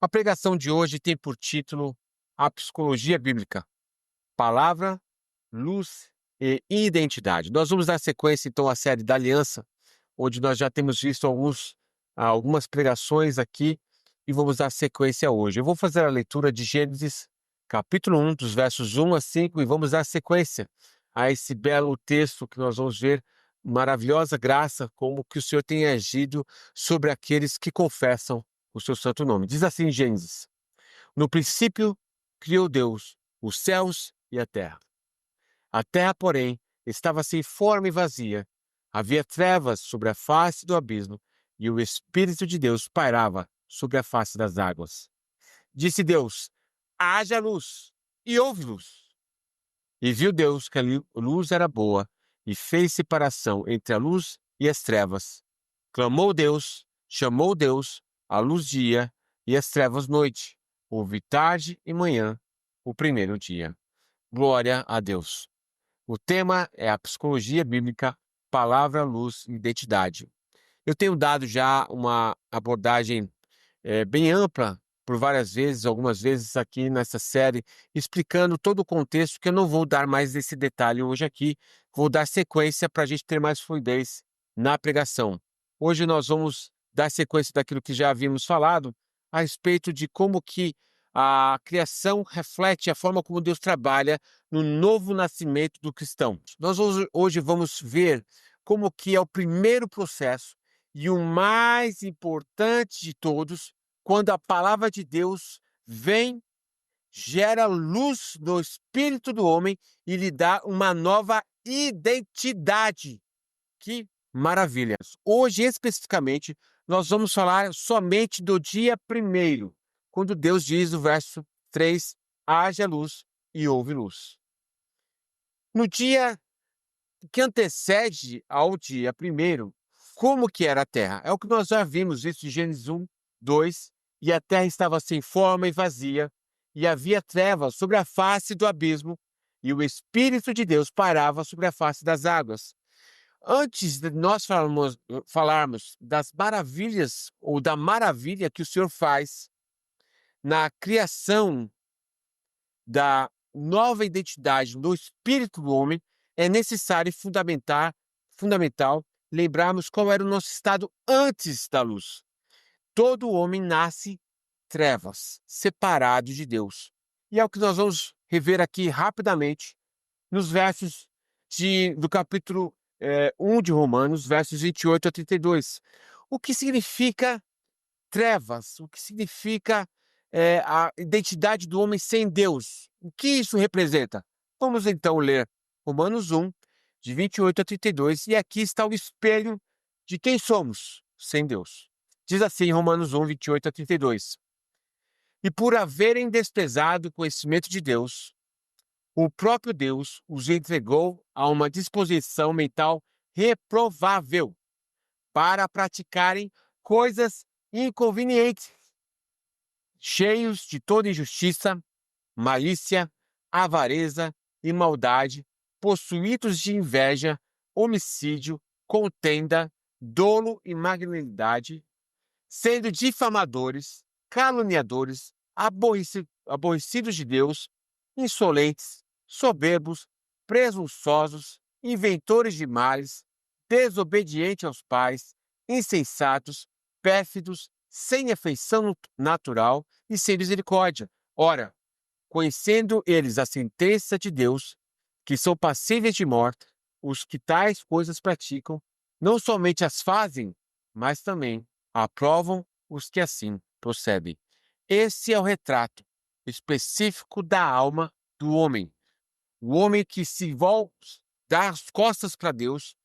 A pregação de hoje tem por título A Psicologia Bíblica, Palavra, Luz e Identidade. Nós vamos dar sequência, então, à série da Aliança, onde nós já temos visto algumas pregações aqui e vamos dar sequência hoje. Eu vou fazer a leitura de Gênesis, capítulo 1, dos versos 1 a 5, e vamos dar sequência a esse belo texto que nós vamos ver, maravilhosa graça, como que o Senhor tem agido sobre aqueles que confessam o seu santo nome. Diz assim em Gênesis: No princípio criou Deus os céus e a terra. A terra, porém, estava sem forma e vazia. Havia trevas sobre a face do abismo, e o Espírito de Deus pairava sobre a face das águas. Disse Deus: haja luz, e houve luz. E viu Deus que a luz era boa, e fez separação entre a luz e as trevas. Clamou Deus, chamou Deus a luz dia e as trevas noite. Houve tarde e manhã, o primeiro dia. Glória a Deus. O tema é a psicologia bíblica, palavra, luz e identidade. Eu tenho dado já uma abordagem bem ampla por várias vezes, algumas vezes aqui nessa série, explicando todo o contexto, que eu não vou dar mais esse detalhe hoje aqui, vou dar sequência para a gente ter mais fluidez na pregação. Hoje nós vamos dar sequência daquilo que já havíamos falado a respeito de como que a criação reflete a forma como Deus trabalha no novo nascimento do cristão. Nós hoje vamos ver como que é o primeiro processo e o mais importante de todos, quando a palavra de Deus vem, gera luz no espírito do homem e lhe dá uma nova identidade. Que maravilha! Hoje, especificamente, nós vamos falar somente do dia primeiro, quando Deus diz no verso 3, haja luz e houve luz. No dia que antecede ao dia primeiro, como que era a terra? É o que nós já vimos isso em Gênesis 1, 2, e a terra estava sem forma e vazia, e havia trevas sobre a face do abismo, e o Espírito de Deus pairava sobre a face das águas. Antes de nós falarmos das maravilhas ou da maravilha que o Senhor faz na criação da nova identidade do espírito do homem, é necessário e fundamental lembrarmos qual era o nosso estado antes da luz. Todo homem nasce trevas, separado de Deus. E é o que nós vamos rever aqui rapidamente nos versos do capítulo 1 de Romanos, versos 28 a 32. O que significa trevas? O que significa a identidade do homem sem Deus? O que isso representa? Vamos então ler Romanos 1, de 28 a 32, e aqui está o espelho de quem somos sem Deus. Diz assim Romanos 1, 28 a 32. E por haverem desprezado o conhecimento de Deus, o próprio Deus os entregou a uma disposição mental reprovável para praticarem coisas inconvenientes, cheios de toda injustiça, malícia, avareza e maldade, possuídos de inveja, homicídio, contenda, dolo e magnanimidade, sendo difamadores, caluniadores, aborrecidos de Deus, insolentes, soberbos, presunçosos, inventores de males, desobedientes aos pais, insensatos, pérfidos, sem afeição natural e sem misericórdia. Ora, conhecendo eles a sentença de Deus, que são passíveis de morte, os que tais coisas praticam, não somente as fazem, mas também aprovam os que assim procedem. Esse é o retrato específico da alma do homem. O homem que se volta, dá as costas para Deus,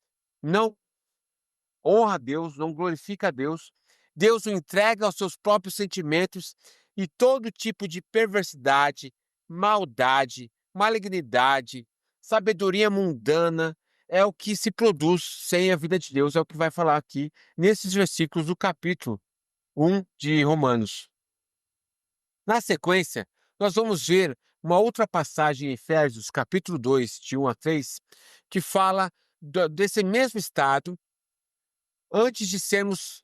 não honra a Deus, não glorifica a Deus. Deus o entrega aos seus próprios sentimentos e todo tipo de perversidade, maldade, malignidade, sabedoria mundana é o que se produz sem a vida de Deus, é o que vai falar aqui nesses versículos do capítulo 1 de Romanos. Na sequência, nós vamos ver uma outra passagem em Efésios, capítulo 2, de 1 a 3, que fala desse mesmo estado antes de sermos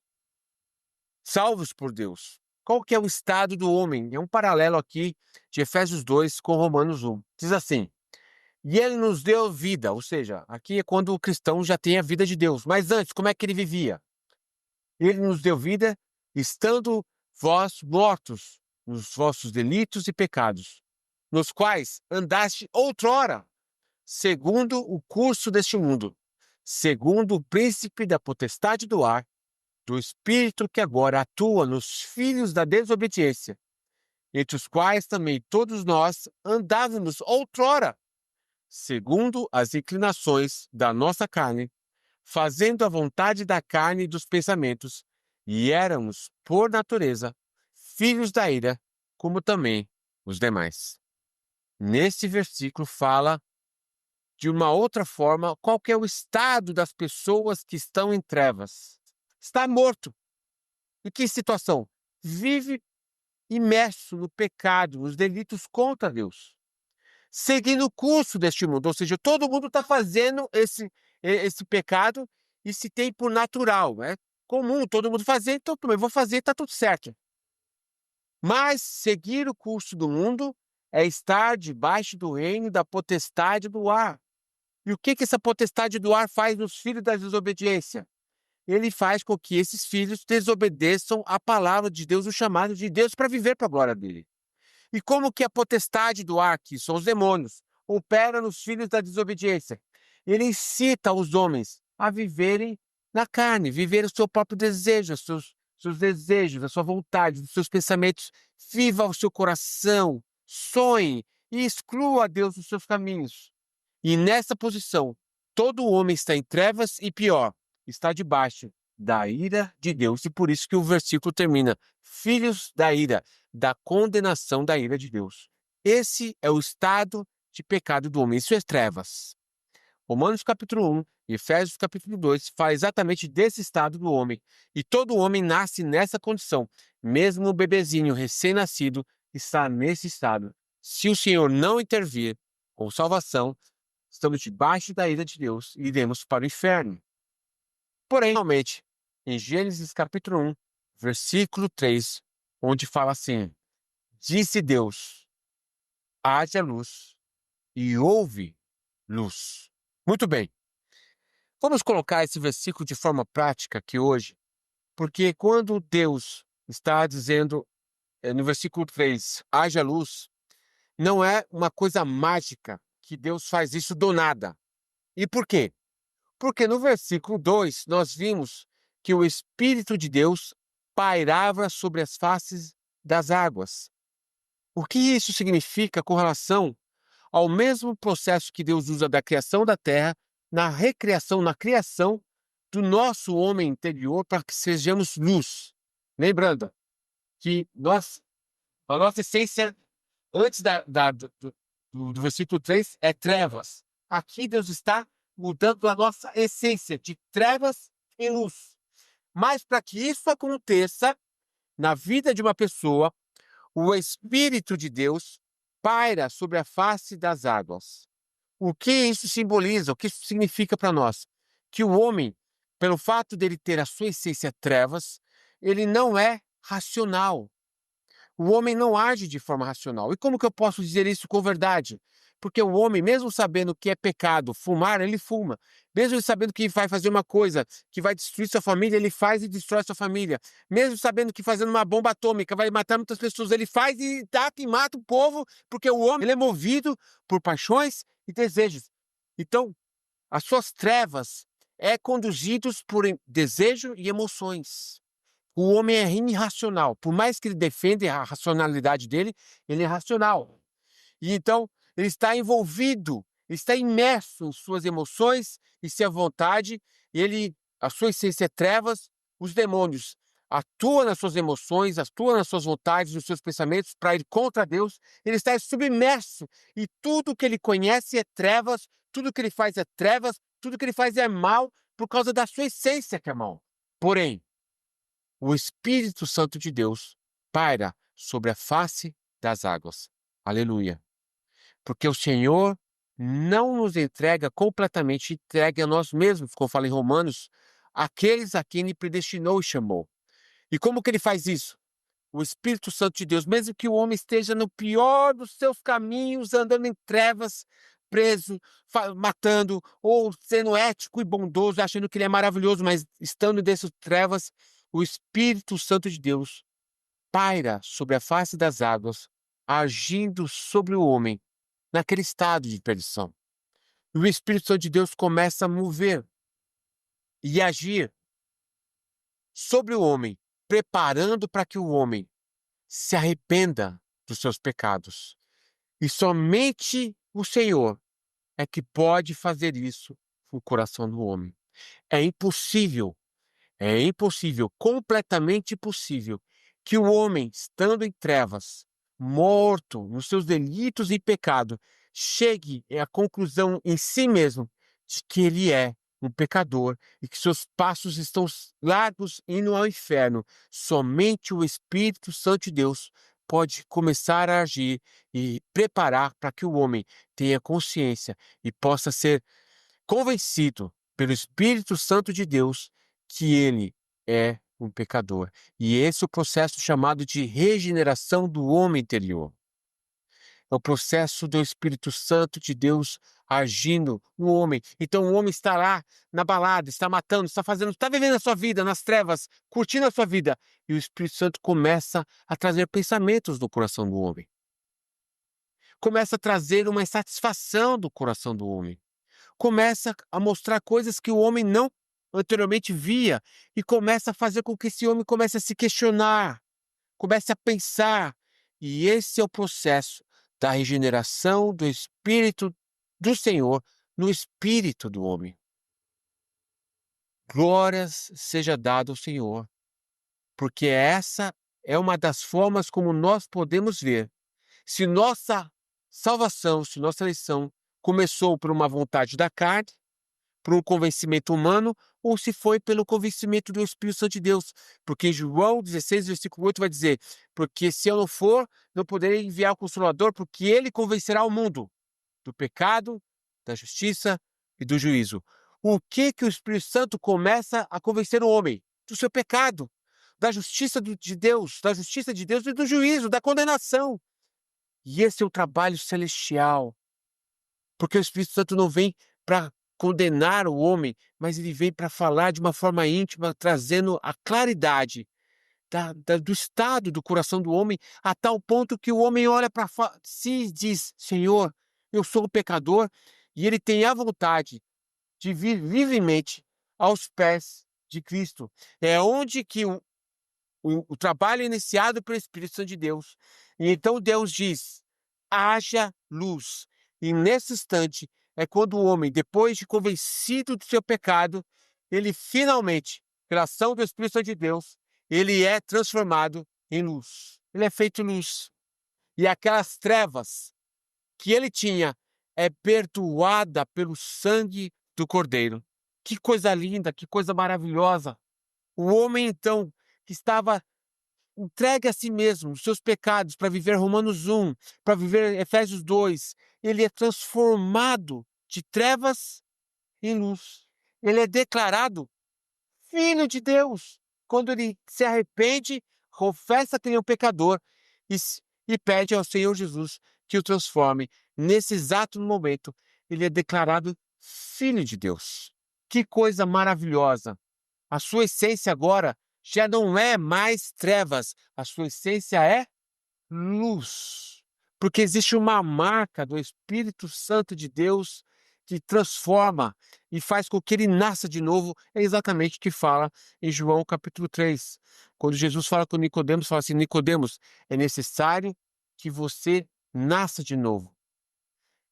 salvos por Deus. Qual que é o estado do homem? É um paralelo aqui de Efésios 2 com Romanos 1. Diz assim: e ele nos deu vida, ou seja, aqui é quando o cristão já tem a vida de Deus. Mas antes, como é que ele vivia? Ele nos deu vida, estando vós mortos nos vossos delitos e pecados, nos quais andaste outrora, segundo o curso deste mundo, segundo o príncipe da potestade do ar, do espírito que agora atua nos filhos da desobediência, entre os quais também todos nós andávamos outrora, segundo as inclinações da nossa carne, fazendo a vontade da carne e dos pensamentos, e éramos, por natureza, filhos da ira, como também os demais. Nesse versículo fala de uma outra forma qual que é o estado das pessoas que estão em trevas. Está morto. Em que situação? Vive imerso no pecado, nos delitos contra Deus, seguindo o curso deste mundo. Ou seja, todo mundo está fazendo esse pecado e se tem por natural, é comum todo mundo fazer, então também vou fazer, está tudo certo. Mas seguir o curso do mundo é estar debaixo do reino da potestade do ar. E o que essa potestade do ar faz nos filhos da desobediência? Ele faz com que esses filhos desobedeçam a palavra de Deus, o chamado de Deus para viver para a glória dele. E como que a potestade do ar, que são os demônios, opera nos filhos da desobediência? Ele incita os homens a viverem na carne, viver o seu próprio desejo, seus desejos, a sua vontade, os seus pensamentos. Viva o seu coração, sonhe e exclua a Deus dos seus caminhos. E nessa posição, todo homem está em trevas e pior, está debaixo da ira de Deus. E por isso que o versículo termina: filhos da ira, da condenação da ira de Deus. Esse é o estado de pecado do homem. Isso é trevas. Romanos capítulo 1 e Efésios capítulo 2 fala exatamente desse estado do homem. E todo homem nasce nessa condição. Mesmo o bebezinho recém-nascido está nesse estado. Se o Senhor não intervir com salvação, estamos debaixo da ira de Deus e iremos para o inferno. Porém, realmente, em Gênesis capítulo 1, versículo 3, onde fala assim: disse Deus, haja luz, e houve luz. Muito bem, vamos colocar esse versículo de forma prática aqui hoje, porque quando Deus está dizendo no versículo 3, haja luz, não é uma coisa mágica que Deus faz isso do nada. E por quê? Porque no versículo 2 nós vimos que o Espírito de Deus pairava sobre as faces das águas. O que isso significa com relação ao mesmo processo que Deus usa da criação da terra, na recriação, na criação do nosso homem interior para que sejamos luz? Lembrando que a nossa essência, antes do versículo 3, é trevas. Aqui Deus está mudando a nossa essência de trevas em luz. Mas para que isso aconteça na vida de uma pessoa, o Espírito de Deus paira sobre a face das águas. O que isso simboliza? O que isso significa para nós? Que o homem, pelo fato dele ter a sua essência trevas, ele não é racional. O homem não age de forma racional. E como que eu posso dizer isso com verdade? Porque o homem, mesmo sabendo que é pecado fumar, ele fuma. Mesmo ele sabendo que vai fazer uma coisa que vai destruir sua família, ele faz e destrói sua família. Mesmo sabendo que fazendo uma bomba atômica vai matar muitas pessoas, ele faz e taca e mata o povo, porque o homem ele é movido por paixões e desejos. Então, as suas trevas é conduzidos por desejo e emoções. O homem é irracional. Por mais que ele defenda a racionalidade dele, ele é racional. E então, ele está envolvido, ele está imerso em suas emoções e sua vontade. A sua essência é trevas. Os demônios atuam nas suas emoções, atuam nas suas vontades, nos seus pensamentos para ir contra Deus. Ele está submerso e tudo que ele conhece é trevas, tudo que ele faz é trevas, tudo que ele faz é mal por causa da sua essência que é mal. Porém, o Espírito Santo de Deus paira sobre a face das águas. Aleluia. Porque o Senhor não nos entrega completamente entregue a nós mesmos, como fala em Romanos, aqueles a quem ele predestinou e chamou. E como que ele faz isso? o Espírito Santo de Deus, mesmo que o homem esteja no pior dos seus caminhos, andando em trevas, preso, matando, ou sendo ético e bondoso, achando que ele é maravilhoso, mas estando dessas trevas, o Espírito Santo de Deus paira sobre a face das águas, agindo sobre o homem naquele estado de perdição. E o Espírito Santo de Deus começa a mover e agir sobre o homem, preparando para que o homem se arrependa dos seus pecados. E somente o Senhor é que pode fazer isso no coração do homem. É impossível, é impossível, completamente impossível, que o homem, estando em trevas, morto nos seus delitos e pecado, chegue à conclusão em si mesmo de que ele é um pecador e que seus passos estão largos indo ao inferno. Somente o Espírito Santo de Deus pode começar a agir e preparar para que o homem tenha consciência e possa ser convencido pelo Espírito Santo de Deus que ele é um pecador. E esse é o processo chamado de regeneração do homem interior. É o processo do Espírito Santo de Deus agindo no homem. Então o homem está lá na balada, está matando, está fazendo, está vivendo a sua vida nas trevas, curtindo a sua vida. E o Espírito Santo começa a trazer pensamentos no coração do homem. Começa a trazer uma insatisfação do coração do homem. Começa a mostrar coisas que o homem não anteriormente via e começa a fazer com que esse homem comece a se questionar, comece a pensar. E esse é o processo da regeneração do Espírito do Senhor no espírito do homem. Glórias seja dado ao Senhor, porque essa é uma das formas como nós podemos ver se nossa salvação, se nossa eleição começou por uma vontade da carne, por um convencimento humano, ou se foi pelo convencimento do Espírito Santo de Deus. Porque João 16, versículo 8 vai dizer: porque se eu não for, não poderei enviar o Consolador, porque ele convencerá o mundo do pecado, da justiça e do juízo. O que o Espírito Santo começa a convencer o homem? Do seu pecado, da justiça de Deus, da justiça de Deus e do juízo, da condenação. E esse é o trabalho celestial, porque o Espírito Santo não vem para condenar o homem, mas ele vem para falar de uma forma íntima, trazendo a claridade do estado do coração do homem, a tal ponto que o homem olha para si e diz: Senhor, eu sou um pecador, e ele tem a vontade de vir livremente aos pés de Cristo. É onde que o trabalho é iniciado pelo Espírito Santo de Deus. E então Deus diz: haja luz. E nesse instante é quando o homem, depois de convencido do seu pecado, ele finalmente, pela ação do Espírito Santo de Deus, ele é transformado em luz. Ele é feito luz. E aquelas trevas que ele tinha é perdoada pelo sangue do Cordeiro. Que coisa linda, que coisa maravilhosa. O homem, então, que estava entregue a si mesmo, os seus pecados, para viver Romanos 1, para viver Efésios 2. Ele é transformado de trevas em luz. Ele é declarado filho de Deus. Quando ele se arrepende, confessa que ele é um pecador e pede ao Senhor Jesus que o transforme. Nesse exato momento, ele é declarado filho de Deus. Que coisa maravilhosa! A sua essência agora já não é mais trevas, a sua essência é luz. Porque existe uma marca do Espírito Santo de Deus que transforma e faz com que ele nasça de novo. É exatamente o que fala em João capítulo 3. Quando Jesus fala com Nicodemos, fala assim: Nicodemos, é necessário que você nasça de novo.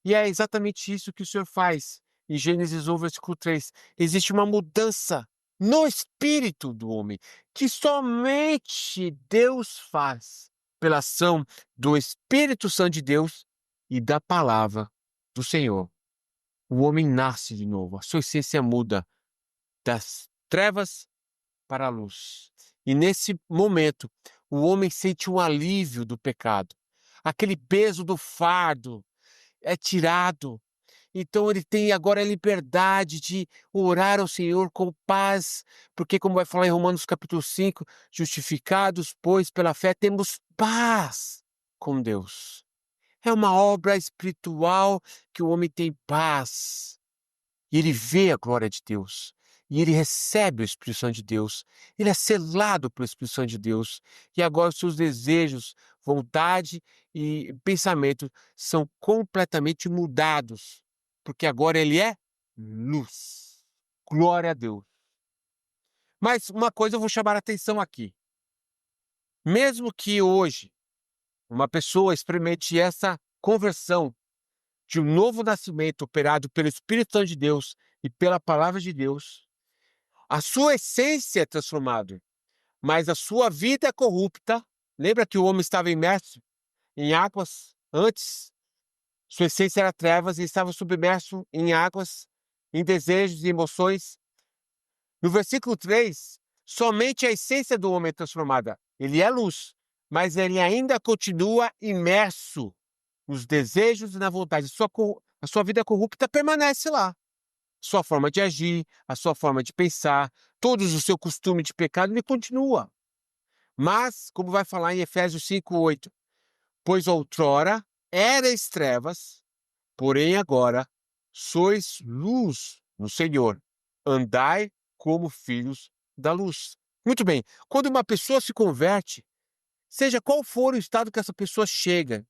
E é exatamente isso que o Senhor faz. Em Gênesis 1, versículo 3, existe uma mudança no espírito do homem, que somente Deus faz pela ação do Espírito Santo de Deus e da palavra do Senhor. O homem nasce de novo, a sua essência muda das trevas para a luz. E nesse momento, o homem sente um alívio do pecado. Aquele peso do fardo é tirado. Então ele tem agora a liberdade de orar ao Senhor com paz, porque como vai falar em Romanos capítulo 5, justificados, pois, pela fé, temos paz com Deus. É uma obra espiritual que o homem tem paz. E ele vê a glória de Deus. E ele recebe o Espírito Santo de Deus. Ele é selado pelo Espírito Santo de Deus. E agora os seus desejos, vontade e pensamento são completamente mudados. Porque agora ele é luz. Glória a Deus. Mas uma coisa eu vou chamar a atenção aqui. Mesmo que hoje uma pessoa experimente essa conversão de um novo nascimento operado pelo Espírito Santo de Deus e pela palavra de Deus, a sua essência é transformada, mas a sua vida é corrupta. Lembra que o homem estava imerso em águas antes? Sua essência era trevas e estava submerso em águas, em desejos e emoções. No versículo 3, somente a essência do homem é transformada. Ele é luz, mas ele ainda continua imerso nos desejos e na vontade. A sua vida corrupta permanece lá. Sua forma de agir, a sua forma de pensar, todos o seu costume de pecado, ele continua. Mas, como vai falar em Efésios 5:8, pois outrora erais trevas, porém agora sois luz no Senhor. Andai como filhos da luz. Muito bem, quando uma pessoa se converte, seja qual for o estado que essa pessoa chega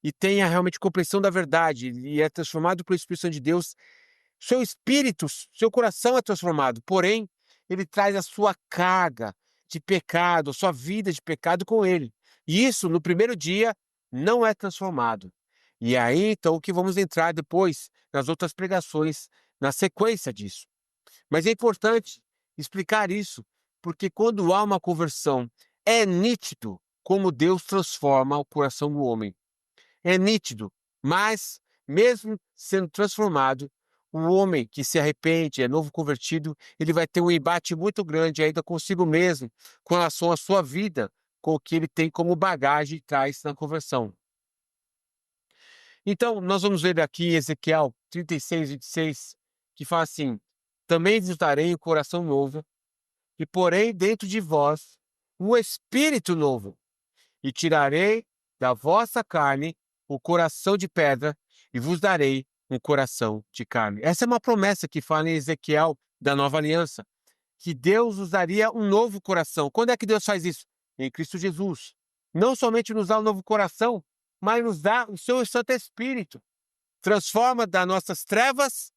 e tenha realmente compreensão da verdade e é transformado pelo Espírito Santo de Deus, seu espírito, seu coração é transformado, porém, ele traz a sua carga de pecado, a sua vida de pecado com ele. E isso, no primeiro dia, não é transformado. E aí, então, que vamos entrar depois nas outras pregações, na sequência disso. Mas é importante explicar isso, porque quando há uma conversão, é nítido como Deus transforma o coração do homem. É nítido, mas, mesmo sendo transformado, o homem que se arrepende, é novo convertido, ele vai ter um embate muito grande ainda consigo mesmo, com relação à sua vida, com o que ele tem como bagagem e traz na conversão. Então, nós vamos ver aqui Ezequiel 36:26, que fala assim: também vos darei um coração novo, e porei dentro de vós um espírito novo, e tirarei da vossa carne o coração de pedra, e vos darei um coração de carne. Essa é uma promessa que fala em Ezequiel da nova aliança, que Deus nos daria um novo coração. Quando é que Deus faz isso? Em Cristo Jesus. Não somente nos dá um novo coração, mas nos dá o seu Santo Espírito. Transforma das nossas trevas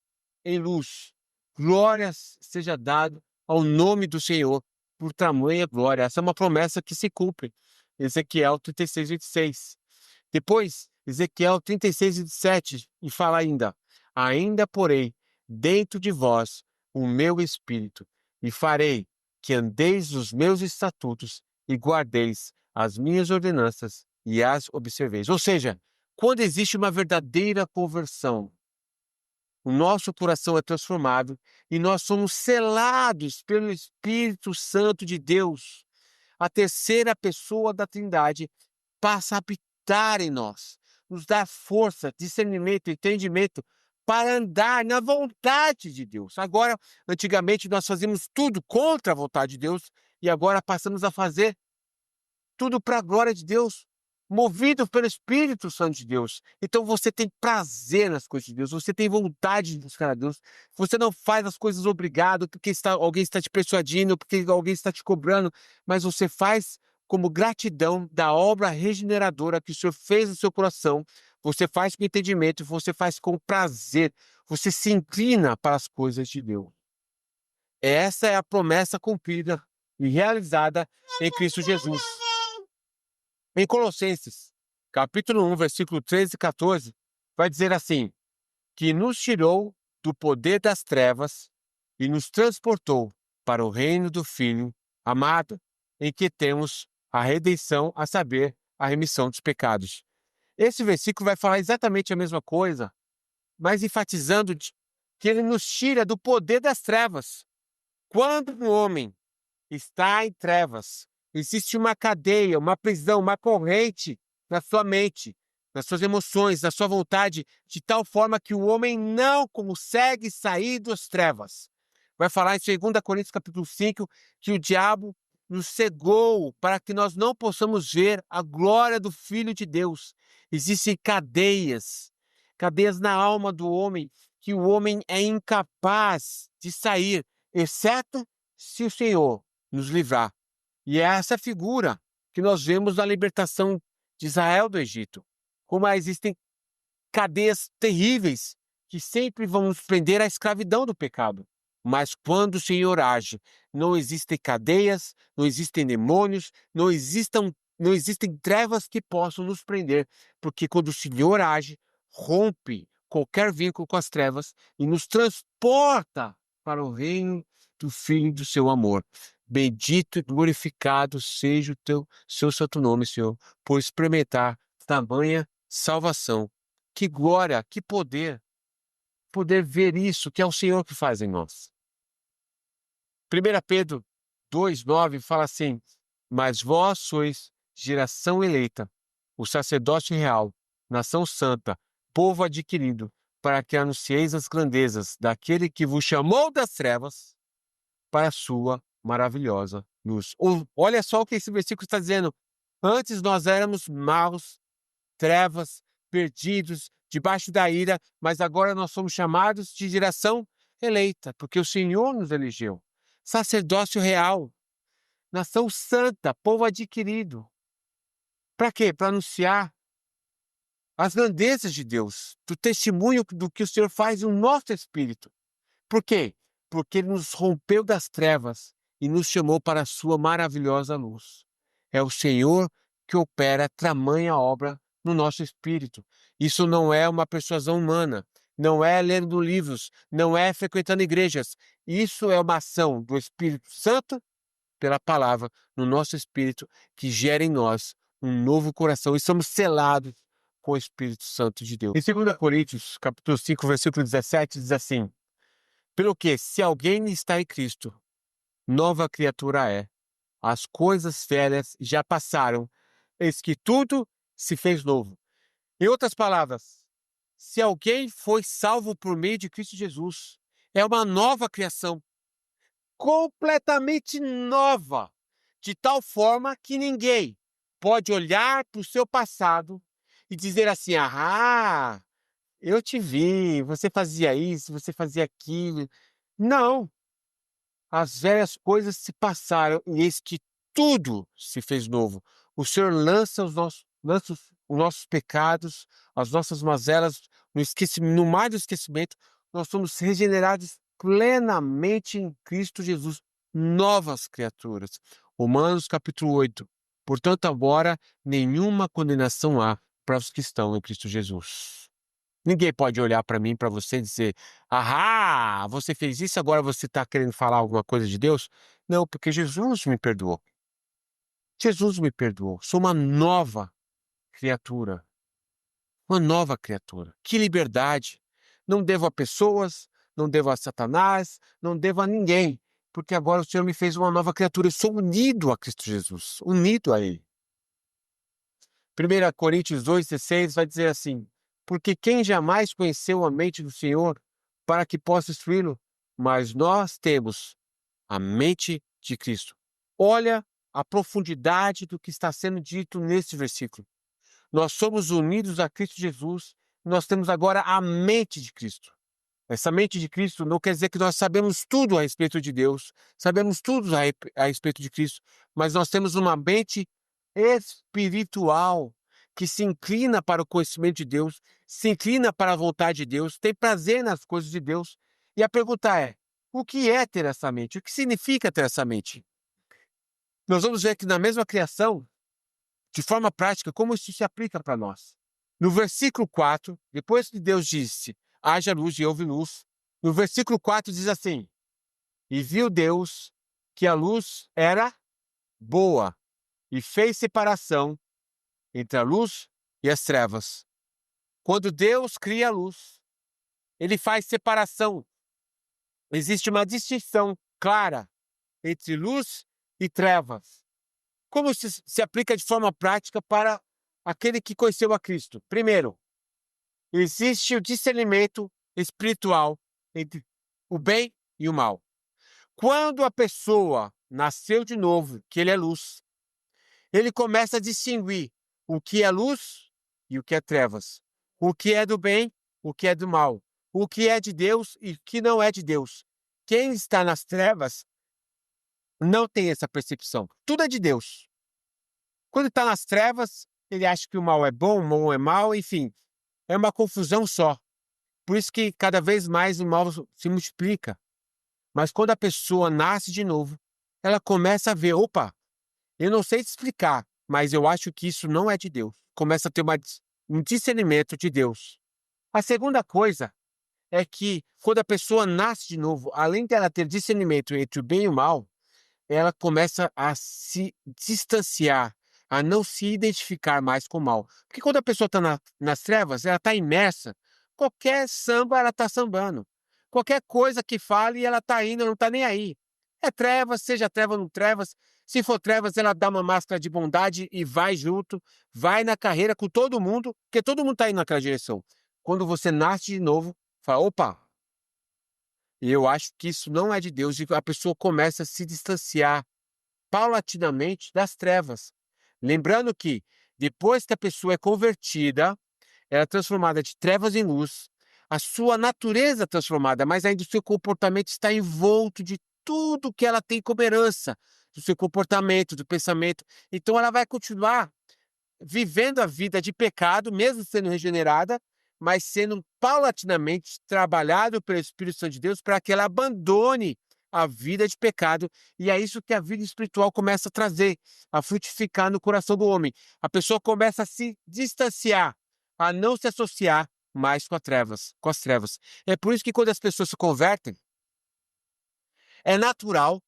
em luz. Glórias seja dado ao nome do Senhor por tamanha glória. Essa é uma promessa que se cumpre. Ezequiel 36:26. Depois, Ezequiel 36:27, e fala ainda: ainda porei dentro de vós o meu espírito, e farei que andeis os meus estatutos e guardeis as minhas ordenanças e as observeis. Ou seja, quando existe uma verdadeira conversão, o nosso coração é transformado e nós somos selados pelo Espírito Santo de Deus. A terceira pessoa da Trindade passa a habitar em nós, nos dá força, discernimento, entendimento para andar na vontade de Deus. Agora, antigamente nós fazíamos tudo contra a vontade de Deus e agora passamos a fazer tudo para a glória de Deus, movido pelo Espírito Santo de Deus. Então você tem prazer nas coisas de Deus, você tem vontade de buscar a Deus, você não faz as coisas obrigado, porque alguém está te persuadindo, porque alguém está te cobrando, mas você faz como gratidão da obra regeneradora que o Senhor fez no seu coração, você faz com entendimento, você faz com prazer, você se inclina para as coisas de Deus. Essa é a promessa cumprida e realizada em Cristo Jesus. Em Colossenses, capítulo 1, versículo 13 e 14, vai dizer assim: que nos tirou do poder das trevas e nos transportou para o reino do Filho amado, em que temos a redenção, a saber, a remissão dos pecados. Esse versículo vai falar exatamente a mesma coisa, mas enfatizando que ele nos tira do poder das trevas. Quando um homem está em trevas, existe uma cadeia, uma prisão, uma corrente na sua mente, nas suas emoções, na sua vontade, de tal forma que o homem não consegue sair das trevas. Vai falar em 2 Coríntios capítulo 5 que o diabo nos cegou para que nós não possamos ver a glória do Filho de Deus. Existem cadeias, cadeias na alma do homem, que o homem é incapaz de sair, exceto se o Senhor nos livrar. E é essa figura que nós vemos na libertação de Israel do Egito. Como existem cadeias terríveis que sempre vão nos prender à escravidão do pecado. Mas quando o Senhor age, não existem cadeias, não existem demônios, não existem trevas que possam nos prender, porque quando o Senhor age, rompe qualquer vínculo com as trevas e nos transporta para o reino do Filho do seu amor. Bendito e glorificado seja o seu santo nome, Senhor, por experimentar tamanha salvação. Que glória, que poder ver isso, que é o Senhor que faz em nós. 1 Pedro 2,9 fala assim: mas vós sois geração eleita, o sacerdócio real, nação santa, povo adquirido, para que anuncieis as grandezas daquele que vos chamou das trevas para a sua maravilhosa luz. Olha só o que esse versículo está dizendo. Antes nós éramos maus, trevas, perdidos, debaixo da ira, mas agora nós somos chamados de geração eleita, porque o Senhor nos elegeu. Sacerdócio real, nação santa, povo adquirido. Para quê? Para anunciar as grandezas de Deus, do testemunho do que o Senhor faz no nosso espírito. Por quê? Porque Ele nos rompeu das trevas e nos chamou para a sua maravilhosa luz. É o Senhor que opera tamanha obra no nosso espírito. Isso não é uma persuasão humana, não é lendo livros, não é frequentando igrejas. Isso é uma ação do Espírito Santo pela palavra no nosso espírito que gera em nós um novo coração e somos selados com o Espírito Santo de Deus. Em 2 Coríntios, capítulo 5, versículo 17, diz assim: pelo que, se alguém está em Cristo, nova criatura é. As coisas velhas já passaram, eis que tudo se fez novo. Em outras palavras, se alguém foi salvo por meio de Cristo Jesus, é uma nova criação, completamente nova, de tal forma que ninguém pode olhar para o seu passado e dizer assim: ah, eu te vi, você fazia isso, você fazia aquilo. Não. As velhas coisas se passaram e eis que tudo se fez novo. O Senhor lança os nossos pecados, as nossas mazelas no mar do esquecimento. Nós somos regenerados plenamente em Cristo Jesus, novas criaturas. Romanos capítulo 8. Portanto, agora nenhuma condenação há para os que estão em Cristo Jesus. Ninguém pode olhar para mim, para você e dizer: ah, você fez isso, agora você está querendo falar alguma coisa de Deus? Não, porque Jesus me perdoou. Jesus me perdoou. Sou uma nova criatura. Uma nova criatura. Que liberdade! Não devo a pessoas, não devo a Satanás, não devo a ninguém, porque agora o Senhor me fez uma nova criatura. Eu sou unido a Cristo Jesus, unido a Ele. 1 Coríntios 2,16 vai dizer assim: porque quem jamais conheceu a mente do Senhor para que possa instruí-lo? Mas nós temos a mente de Cristo. Olha a profundidade do que está sendo dito neste versículo. Nós somos unidos a Cristo Jesus, nós temos agora a mente de Cristo. Essa mente de Cristo não quer dizer que nós sabemos tudo a respeito de Deus, sabemos tudo a respeito de Cristo, mas nós temos uma mente espiritual que se inclina para o conhecimento de Deus, se inclina para a vontade de Deus, tem prazer nas coisas de Deus. E a pergunta é: o que é ter essa mente? O que significa ter essa mente? Nós vamos ver que na mesma criação, de forma prática, como isso se aplica para nós. No versículo 4, depois que Deus disse: haja luz e houve luz, no versículo 4 diz assim: e viu Deus que a luz era boa e fez separação entre a luz e as trevas. Quando Deus cria a luz, Ele faz separação. Existe uma distinção clara entre luz e trevas. Como se aplica de forma prática para aquele que conheceu a Cristo? Primeiro, existe o discernimento espiritual entre o bem e o mal. Quando a pessoa nasceu de novo, que ele é luz, ele começa a distinguir o que é luz e o que é trevas, o que é do bem, o que é do mal, o que é de Deus e o que não é de Deus. Quem está nas trevas não tem essa percepção. Tudo é de Deus. Quando está nas trevas, ele acha que o mal é bom, o mal é mal, enfim, é uma confusão só. Por isso que cada vez mais o mal se multiplica. Mas quando a pessoa nasce de novo, ela começa a ver, opa, eu não sei te explicar, mas eu acho que isso não é de Deus. Começa a ter um discernimento de Deus. A segunda coisa é que quando a pessoa nasce de novo, além dela ter discernimento entre o bem e o mal, ela começa a se distanciar, a não se identificar mais com o mal. Porque quando a pessoa está nas trevas, ela está imersa. Qualquer samba, ela está sambando. Qualquer coisa que fale, ela está indo, não está nem aí. É trevas, seja trevas ou não trevas. Se for trevas, ela dá uma máscara de bondade e vai junto, vai na carreira com todo mundo, porque todo mundo está indo naquela direção. Quando você nasce de novo, fala, opa, eu acho que isso não é de Deus, e a pessoa começa a se distanciar paulatinamente das trevas. Lembrando que depois que a pessoa é convertida, ela é transformada de trevas em luz, a sua natureza é transformada, mas ainda o seu comportamento está envolto de tudo que ela tem como herança, do seu comportamento, do pensamento. Então ela vai continuar vivendo a vida de pecado, mesmo sendo regenerada, mas sendo paulatinamente trabalhado pelo Espírito Santo de Deus para que ela abandone a vida de pecado. E é isso que a vida espiritual começa a trazer, a frutificar no coração do homem. A pessoa começa a se distanciar, a não se associar mais com as trevas. É por isso que quando as pessoas se convertem, é natural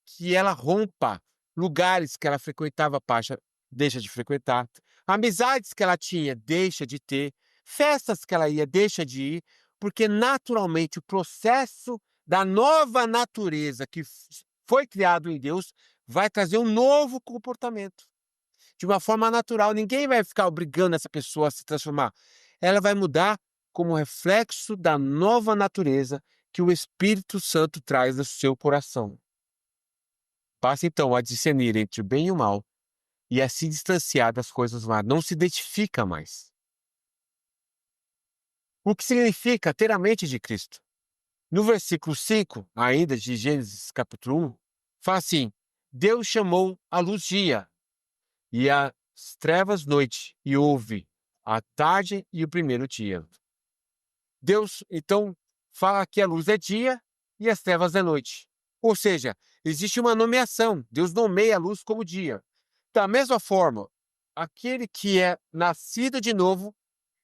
que ela rompa lugares que ela frequentava, deixa de frequentar, amizades que ela tinha, deixa de ter, festas que ela ia, deixa de ir, porque naturalmente o processo da nova natureza que foi criado em Deus vai trazer um novo comportamento. De uma forma natural, ninguém vai ficar obrigando essa pessoa a se transformar. Ela vai mudar como reflexo da nova natureza que o Espírito Santo traz no seu coração. Passa então a discernir entre o bem e o mal e a se distanciar das coisas má. Não se identifica mais. O que significa ter a mente de Cristo? No versículo 5, ainda de Gênesis capítulo 1, fala assim: Deus chamou a luz dia e as trevas noite, e houve a tarde e o primeiro dia. Deus, então, fala que a luz é dia e as trevas é noite. Ou seja, existe uma nomeação. Deus nomeia a luz como dia. Da mesma forma, aquele que é nascido de novo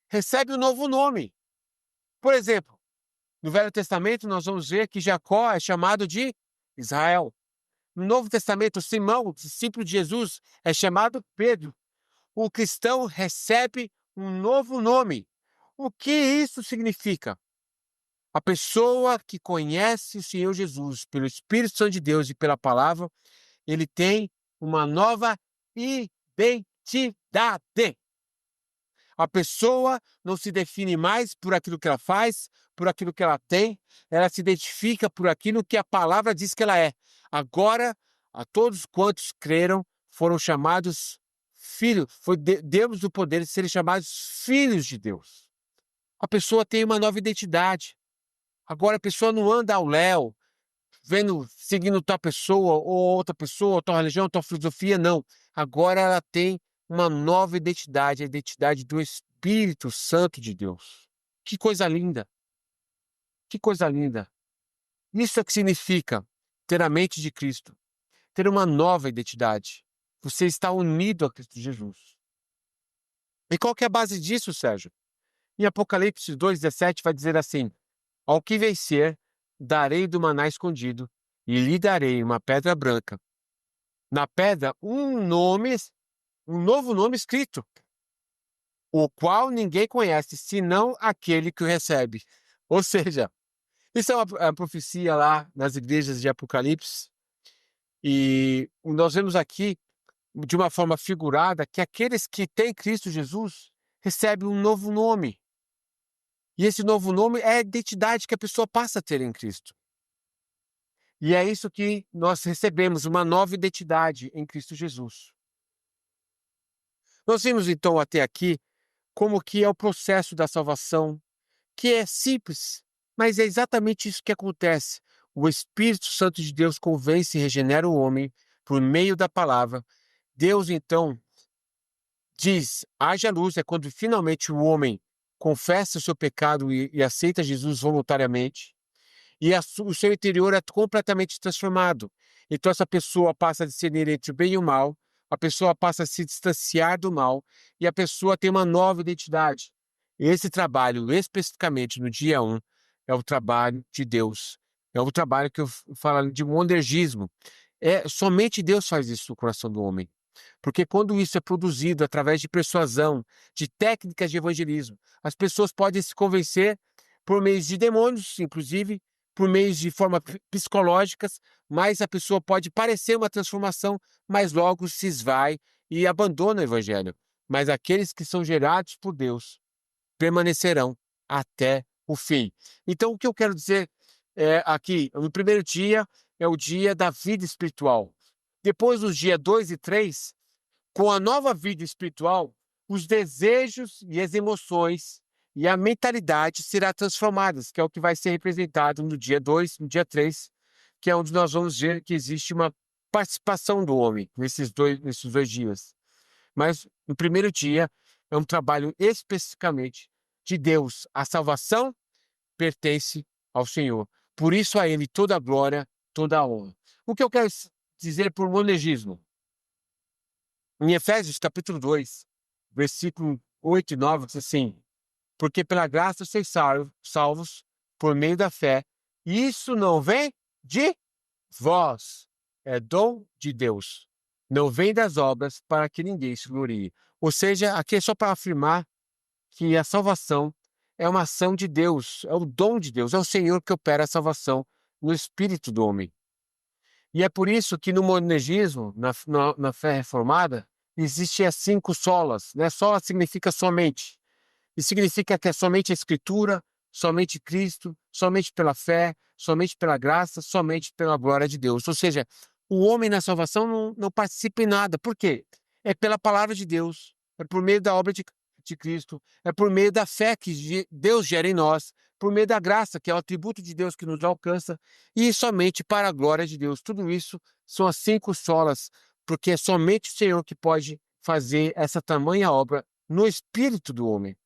recebe um novo nome. Por exemplo, no Velho Testamento nós vamos ver que Jacó é chamado de Israel. No Novo Testamento, Simão, discípulo de Jesus, é chamado Pedro. O cristão recebe um novo nome. O que isso significa? A pessoa que conhece o Senhor Jesus pelo Espírito Santo de Deus e pela palavra, ele tem uma nova identidade. A pessoa não se define mais por aquilo que ela faz, por aquilo que ela tem, ela se identifica por aquilo que a palavra diz que ela é. Agora, a todos quantos creram, foram chamados filhos, demos o poder de serem chamados filhos de Deus. A pessoa tem uma nova identidade. Agora a pessoa não anda ao léu, seguindo tal pessoa, ou outra pessoa, tal religião, tal filosofia, não. Agora ela tem uma nova identidade, a identidade do Espírito Santo de Deus. Que coisa linda! Que coisa linda! Isso é que significa ter a mente de Cristo, ter uma nova identidade. Você está unido a Cristo Jesus. E qual que é a base disso, Sérgio? Em Apocalipse 2,17 vai dizer assim: Ao que vencer, darei do maná escondido, e lhe darei uma pedra branca. Na pedra, um novo nome escrito, o qual ninguém conhece, senão aquele que o recebe. Ou seja, isso é uma profecia lá nas igrejas de Apocalipse, e nós vemos aqui de uma forma figurada, que aqueles que têm Cristo Jesus recebem um novo nome. E esse novo nome é a identidade que a pessoa passa a ter em Cristo. E é isso que nós recebemos, uma nova identidade em Cristo Jesus. Nós vimos então até aqui como que é o processo da salvação, que é simples, mas é exatamente isso que acontece. O Espírito Santo de Deus convence e regenera o homem por meio da palavra. Deus então diz: haja luz, é quando finalmente o homem confessa o seu pecado e aceita Jesus voluntariamente, e o seu interior é completamente transformado. Então essa pessoa passa a discernir entre o bem e o mal, a pessoa passa a se distanciar do mal, e a pessoa tem uma nova identidade. Esse trabalho, especificamente no dia 1, é o trabalho de Deus. É o trabalho que eu falo de monergismo. Somente Deus faz isso no coração do homem. Porque quando isso é produzido através de persuasão, de técnicas de evangelismo, as pessoas podem se convencer por meios de demônios, inclusive, por meios de forma psicológicas, mas a pessoa pode parecer uma transformação, mas logo se esvai e abandona o evangelho. Mas aqueles que são gerados por Deus permanecerão até o fim. Então, o que eu quero dizer aqui, no primeiro dia é o dia da vida espiritual. Depois, nos dias 2 e 3, com a nova vida espiritual, os desejos e as emoções e a mentalidade serão transformadas, que é o que vai ser representado no dia 2, no dia 3, que é onde nós vamos ver que existe uma participação do homem nesses dois dias. Mas no primeiro dia é um trabalho especificamente de Deus. A salvação pertence ao Senhor. Por isso a Ele toda a glória, toda a honra. O que eu quero dizer por monergismo? Em Efésios capítulo 2, versículo 8 e 9, diz assim: porque pela graça sois salvos por meio da fé, e isso não vem de vós, é dom de Deus. Não vem das obras para que ninguém se glorie. Ou seja, aqui é só para afirmar que a salvação é uma ação de Deus, é o dom de Deus, é o Senhor que opera a salvação no espírito do homem. E é por isso que no monergismo, na fé reformada, existem as 5 solas, né? Sola significa somente. E significa que é somente a Escritura, somente Cristo, somente pela fé, somente pela graça, somente pela glória de Deus. Ou seja, o homem na salvação não participa em nada. Por quê? É pela palavra de Deus, é por meio da obra de Cristo, é por meio da fé que Deus gera em nós, por meio da graça, que é o atributo de Deus que nos alcança, e somente para a glória de Deus. Tudo isso são as 5 solas, porque é somente o Senhor que pode fazer essa tamanha obra no espírito do homem.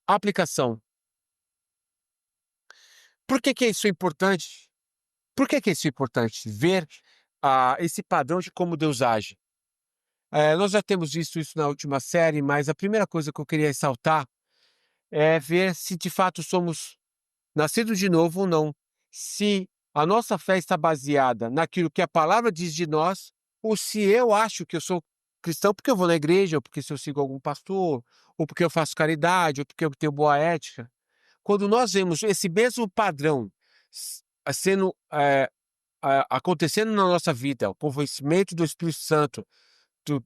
Aplicação. Por que que isso é importante? Por que que isso é importante? Ver esse padrão de como Deus age. Nós já temos visto isso na última série, mas a primeira coisa que eu queria ressaltar é ver se de fato somos nascidos de novo ou não. Se a nossa fé está baseada naquilo que a palavra diz de nós, ou se eu acho que eu sou cristão porque eu vou na igreja, ou porque se eu sigo algum pastor, ou porque eu faço caridade, ou porque eu tenho boa ética. Quando nós vemos esse mesmo padrão sendo acontecendo na nossa vida, o convencimento do Espírito Santo,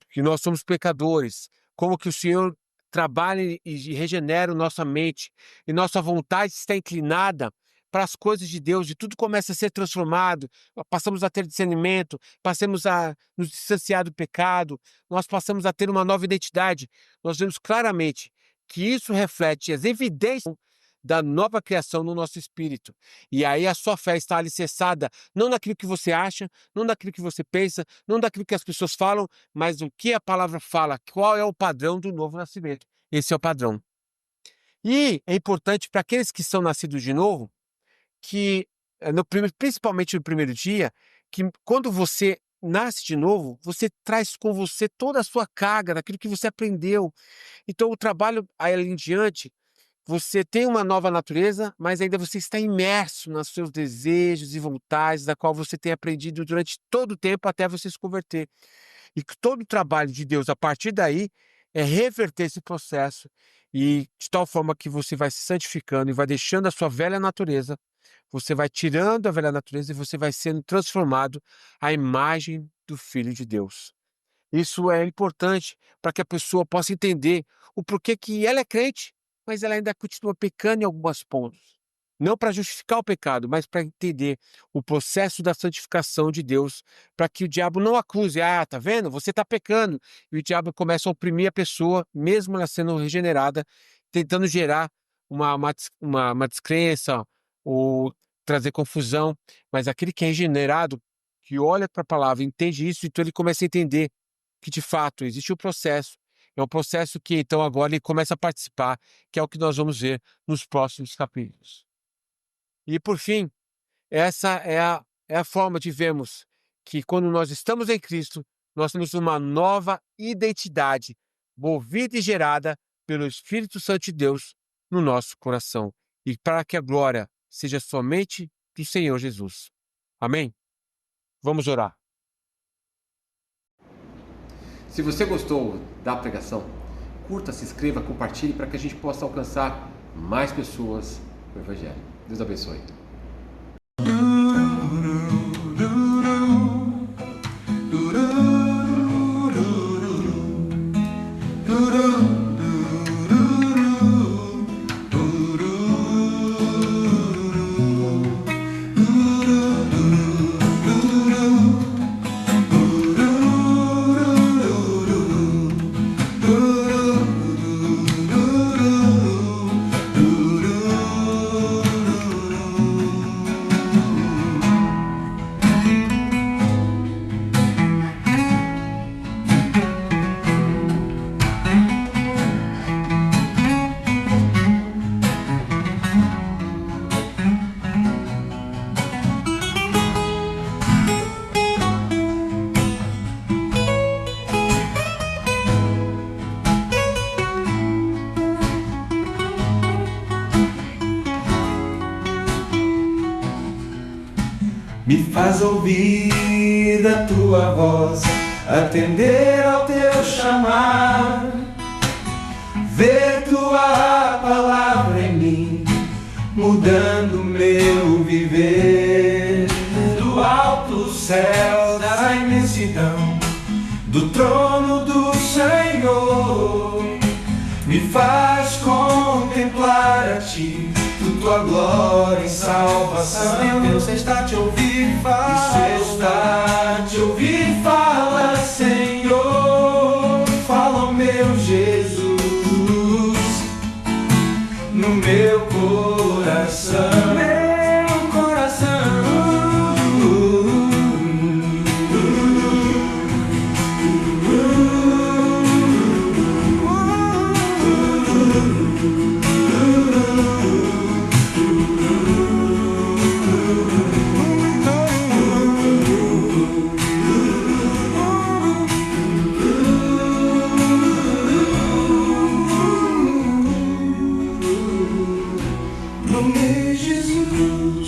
que nós somos pecadores, como que o Senhor trabalha e regenera nossa mente, e nossa vontade está inclinada para as coisas de Deus, e tudo começa a ser transformado, passamos a ter discernimento, passamos a nos distanciar do pecado, nós passamos a ter uma nova identidade. Nós vemos claramente que isso reflete as evidências da nova criação no nosso espírito. E aí a sua fé está alicerçada não naquilo que você acha, não naquilo que você pensa, não daquilo que as pessoas falam, mas o que a palavra fala, qual é o padrão do novo nascimento. Esse é o padrão. E é importante para aqueles que são nascidos de novo, que principalmente no primeiro dia, que quando você nasce de novo, você traz com você toda a sua carga daquilo que você aprendeu. Então o trabalho aí em diante, você tem uma nova natureza, mas ainda você está imerso nos seus desejos e vontades, da qual você tem aprendido durante todo o tempo até você se converter. E que todo o trabalho de Deus a partir daí é reverter esse processo e de tal forma que você vai se santificando e vai deixando a sua velha natureza, você vai tirando a velha natureza e você vai sendo transformado à imagem do Filho de Deus. Isso é importante para que a pessoa possa entender o porquê que ela é crente, mas ela ainda continua pecando em alguns pontos. Não para justificar o pecado, mas para entender o processo da santificação de Deus, para que o diabo não acuse: "Ah, tá vendo? Você está pecando". E o diabo começa a oprimir a pessoa, mesmo ela sendo regenerada, tentando gerar uma descrença ou trazer confusão. Mas aquele que é regenerado, que olha para a palavra, entende isso, então ele começa a entender que de fato existe um processo. É um processo que então agora ele começa a participar, que é o que nós vamos ver nos próximos capítulos. E por fim, essa é a forma de vermos que quando nós estamos em Cristo, nós temos uma nova identidade, movida e gerada pelo Espírito Santo de Deus no nosso coração. E para que a glória seja somente do Senhor Jesus. Amém? Vamos orar. Se você gostou da pregação, curta, se inscreva, compartilhe para que a gente possa alcançar mais pessoas com o Evangelho. Deus abençoe. Me faz ouvir a tua voz, atender ao teu chamar, ver tua palavra em mim, mudando meu viver. Do alto céu, da imensidão, do trono do Senhor, me faz contemplar a ti, tua glória em salvação. Meu Deus, está te ouvir falar. Está te ouvir falar, Senhor. Fala ao meu Jesus no meu coração. Meu coração. Nome de Jesus.